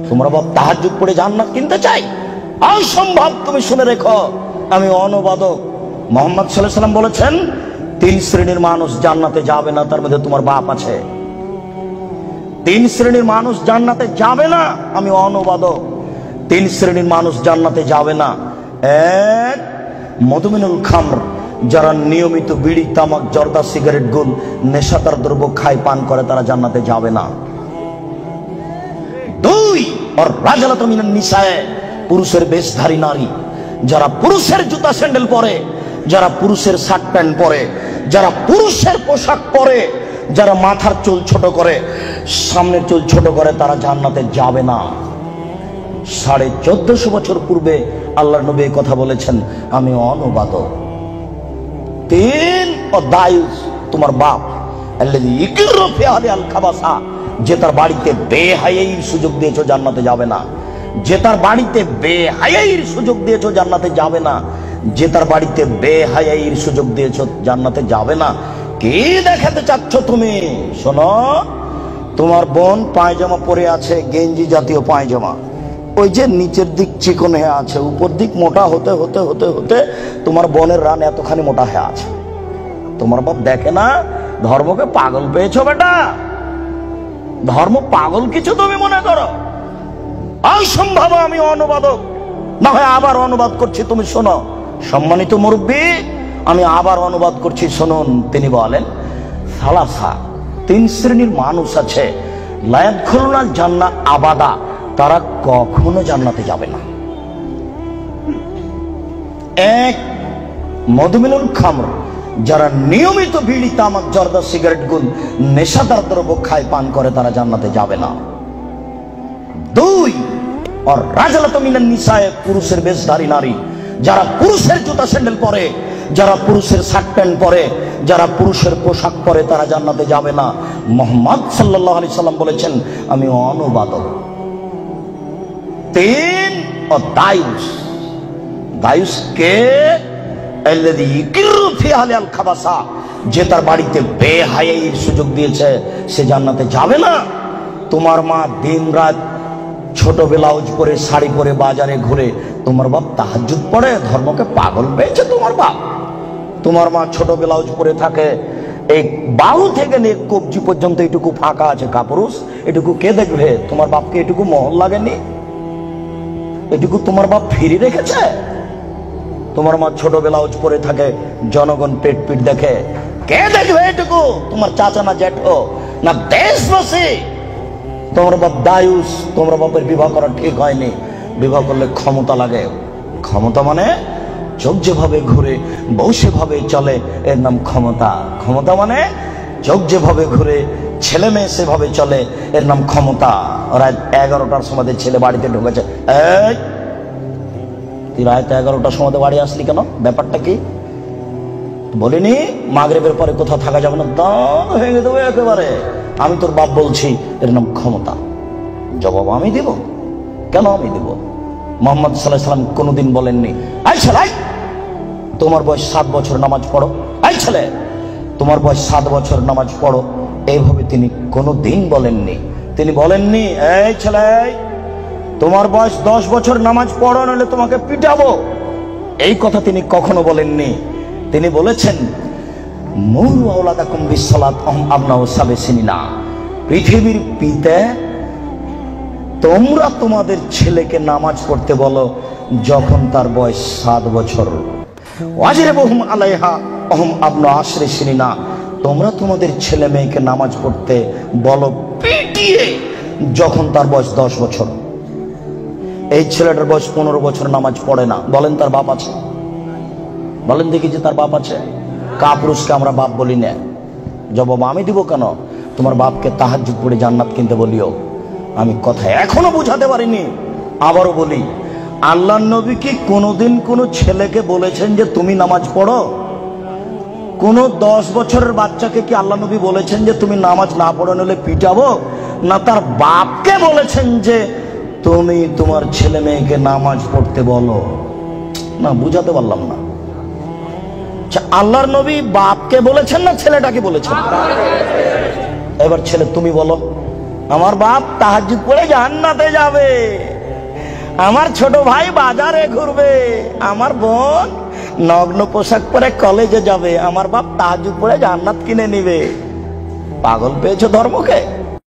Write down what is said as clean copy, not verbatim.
তোমরা বাপ তাহাজ্জুদ পড়ে জান্নাত কিনতে চাই? অসম্ভব। তুমি শুনে রেখো, আমি অনুবাদক। মুহাম্মদ সাল্লাল্লাহু আলাইহি ওয়াসাল্লাম বলেছেন 3 শ্রেণীর মানুষ জান্নাতে যাবে না, তার মধ্যে তোমার বাপ আছে। 3 শ্রেণীর মানুষ জান্নাতে যাবে না, আমি অনুবাদক। 3 শ্রেণীর মানুষ জান্নাতে যাবে না। এক, মদমিনুল খামর, যারা নিয়মিত বিড়ি, তামাক, জর্দা, সিগারেট, গুল, নেশাদার দ্রব্য খায়, পান করে, তারা জান্নাতে যাবে না। 2, আর রাজালাতু মিনান নিসায়ে, পুরুষের বেশধারী নারী, যারা পুরুষের জুতা স্যান্ডেল পরে, যারা পুরুষের শার্ট প্যান্ট পরে, যারা পুরুষের পোশাক পরে, যারা মাথার চুল ছোট করে, সামনের চুল ছোট করে, তারা জান্নাতে যাবে না। 1450 বছর পূর্বে আল্লাহর নবী এই কথা বলেছেন, আমি অনুবাদক। 3, ও দায়ুস, তোমার বাপ, আল্লাযী ইকরু ফি আহলি আল খাবাসা, যে তার বাড়িতে বেহায়াইর সুযোগ দিয়েছো, জান্নাতে যাবে না। যে তার বাড়িতে বেহায়াইর সুযোগ দিয়েছো, জান্নাতে যাবে না। যে তার বাড়িতে বেহায়াইর সুযোগ দিয়েছো, জান্নাতে যাবে না। কি দেখাতে চাচ্ছ তুমি? শোনো, তোমার বোন পায়জামা পরে আছে, গেঞ্জি জাতীয় পায়জামা, ওই যে নিচের দিক চিকন হয়ে আছে, উপর দিক মোটা হতে হতে হতে হতে তোমার বোনের রান এতখানি মোটা হয়ে আছে। তোমার বাপ দেখে না? ধর্মকে পাগল পেয়েছো বেটা? ধর্ম পাগল কিছু তুমি মনে করো? অসম্ভব। আমি অনুবাদক, না হয় আবার অনুবাদ করছি, তুমি শোনো। সম্মানিত মুরব্বী, আমি আবার অনুবাদ করছি, শুনুন। তিনি বলেন, সালাসা, 3 শ্রেণীর মানুষ আছে, লা ইয়াদখুলুনাল জান্নাহ আবাদা, তারা কখনো জান্নাতে যাবে না। 1, মদমিনুল খামর, যারা নিয়মিত বিড়ি, তামাক, জর্দা, সিগারেট, গুল, নেশাদার দ্রব্য খায়, পান করে, তারা জান্নাতে যাবে না। 2, আর রাজালাতু মিনান নিসায়ে, পুরুষের বেশধারী নারী, যারা পুরুষের জুতা স্যান্ডেল পরে, যারা পুরুষের শার্ট প্যান্ট পরে, যারা পুরুষের পোশাক পরে, তারা জান্নাতে যাবে না। মুহাম্মদ সাল্লাল্লাহু আলাইহি সাল্লাম বলেছেন, আমি অনুবাদক। 3, ও দায়ুস, দায়ুস কে? আল্লাযী ইকরু ফি আহলি আল খাবাসা, যে তার বাড়িতে বেহায়াইর সুযোগ দিয়েছে, সে জান্নাতে যাবে না। তোমার মা দিনরাত ছোট ব্লাউজ পরে, শাড়ি পরে বাজারে ঘুরে, তোমার বাপ তাহাজ্জুদ পড়ে, ধর্মকে পাগল পেয়েছে তোমার বাপ। তোমার মা ছোট ব্লাউজ পরে থাকে, এই বাহু থেকে নিয়ে কবজি পর্যন্ত এটুকু ফাঁকা আছে কাপুরুষ, এটুকু কে দেখবে? তোমার বাপকে এটুকু মহল লাগেনি? এটুকু তোমার বাপ ফিরে রেখেছে? তোমার মা ছোট ব্লাউজ পরে থাকে, জনগণ পেট পিট দেখে, কে দেখবে এটুকু? তোমার চাচা না জ্যাঠো না দেশবাসী? তোমার বাপ দায়ুস, তোমার বাপের বিবাহ করা ঠিক হয়নি। বিবাহ করলে ক্ষমতা লাগে। ক্ষমতা মানে চোখ যেভাবে ঘুরে, বউ সেভাবে চলে, এর নাম ক্ষমতা। ক্ষমতা মানে চোখ যেভাবে ঘুরে, ছেলে মেয়ে সেভাবে চলে, এর নাম ক্ষমতা। রাত 11টার সময় ছেলে বাড়িতে ঢুকেছে, এই তুই রাত 11টার সময় বাড়ি আসলি কেন? ব্যাপারটা কি? বলিনি মাগরিবের পরে কোথাও থাকা যাবে না, দান ভেঙে দেবো একেবারে। আমি তোর বাপ বলছি, এর নাম ক্ষমতা। জবাব আমি দিব? কেন আমি দিব? মুহাম্মদ সাল্লাল্লাহু আলাইহি ওয়াসাল্লাম কোনোদিন বলেননি, এই ছেলে তোমার বয়স 7 বছর নামাজ পড়ো, এই ছেলে তোমার বয়স 7 বছর নামাজ পড়ো, এইভাবে তিনি কোনোদিন বলেননি। তিনি বলেননি, এই ছেলে তোমার বয়স 10 বছর নামাজ পড়ো, নইলে তোমাকে পিটাবো, এই কথা তিনি কখনো বলেননি। তিনি বলেছেন, মুরু আওলাদাকুম বিসসালাত আহম আবনাউ সাবে সিনিনা, পৃথিবীর পিতা তোমরা তোমাদের ছেলেকে নামাজ পড়তে বলো যখন তার বয়স 7 বছর। ওয়াজিবুহুম আলাইহা আহম আবনা আশরি সিনিনা, তোমরা তোমাদের ছেলে মেয়েকে নামাজ পড়তে বলো পিটিয়ে যখন তার বয়স 10 বছর। এই ছেলেটার বয়স 15 বছর নামাজ পড়ে না, বলেন তার বাপ আছে? বলেন দেখি যে তার বাপ আছে? কাপুরুষকে আমরা বাপ বলি না। জবাব আমি দিব কেন? তোমার বাপকে তাহাজ্জুদ পড়ে জান্নাত কিনতে বলিও। আমি কথা এখনো বুঝাতে পারিনি, আবারও বলি, আল্লাহর নবী কি কোনোদিন কোনো ছেলেকে বলেছেন যে তুমি নামাজ পড়ো? কোন 10 বছরের বাচ্চাকে কি আল্লাহ নবী বলেছেন যে তুমি নামাজ না পড়ো নইলে পিটাবো? না তার বাপকে বলেছেন যে তুমি তোমার ছেলে মেয়েকে নামাজ পড়তে বলো? না, বুঝাতে পারলাম না। আল্লাহর নবী বাপকে বলেছেন না ছেলেটাকে বলেছেন? এবার ছেলে তুমি বলো, আমার বাপ তাহাজ্জুদ পড়ে জান্নাতে যাবে, আমার ছোট ভাই বাজারে ঘুরবে, আমার বোন নগ্ন পোশাক পরে কলেজে যাবে, আমার বাপ তাহাজ্জুদ পড়ে জান্নাত কিনে নিবে। পাগল পেয়েছো ধর্মকে?